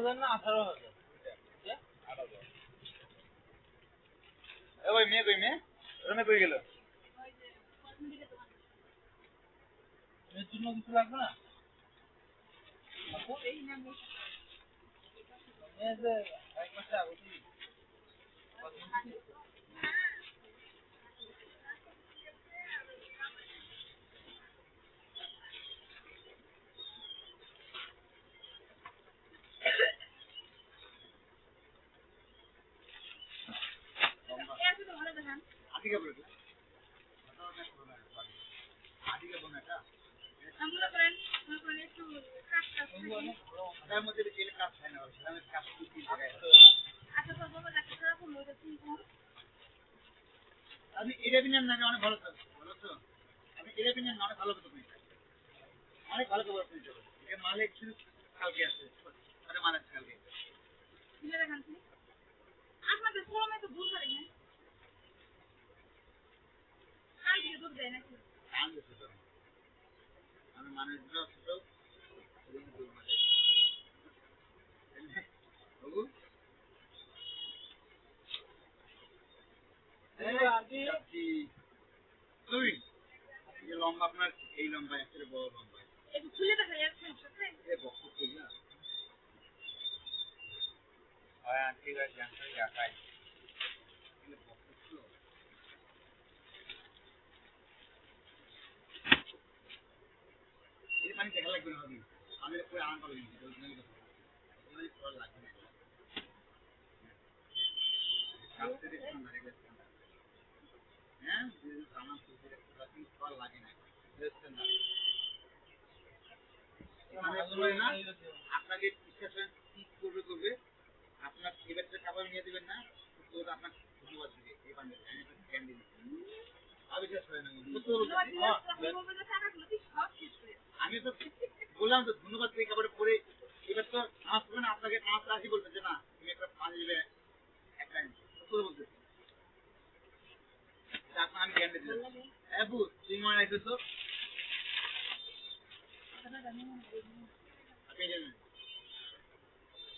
17,000 না 18,000 ওই মেয়ে কই মেয়ে রমে কই গেল মেয়ের জন্য কিছু লাগবে না এই না মেয়ে যে এক মাস আগে আদিকে বলে আদিকে বলে এটা আমরা ফ্রেন্ড একটু কাটটা তার মধ্যে এই কাজ হয় না আমি কাজ করতে জায়গায় আচ্ছা তো বাবা দেখো খারাপ হলো এটা তুমি আমি ইলেভিনের নামে অনেক ভালো তো আমি ইলেভিনের নামে ভালো করতে পারি অনেক ভালো খবর পেয়েছি এটা মালিক শুধু কালকে আসছে আরে মালিক কালকে দিলে দেখান তুমি আপনাদের ফোনে তো ভুল করে না কালকে দুধ দেয় নাকি কালকে তো আমি মানুষগুলো ছোট বাবু তুই এই লম্বা আপনার এই লম্বা একটা বড় লম্বা একটু খুলে দেখা যাচ্ছে এ বক্স খুলে না হ্যাঁ ঠিক আছে জানতে দেখাই এগুলো বক্স ছিল এই পানি দেখা লাগবে না ভাবি আমি পুরো আরাম পাবো কিন্তু বলতে গেলে এগুলো পড়া লাগবে না কাছে দেখুন না রেগুলার হ্যাঁ যদি সামান সুবিধা রাখতে পারি পড়া লাগে না বুঝছেন না আপনাকে স্টেশন কি করবে আপনার এবারে খাবার নিয়ে দিবেন না তো আপনার ধন্যবাদ দিবে এই বান্ডেল ক্যান্ডি আমি শেষ হয় না আমি তো বললাম তো ধন্যবাদ দিবে খাবার পরে এবার তো নামাজ পড়বে না আপনাকে নামাজ আসি বলতে যে না তুমি একটা পানি দিবে একটা তো বলতে আপনার আমি ক্যান্ডি দিলাম এবু তুমি মনে রাখছো তো আপনি জানেন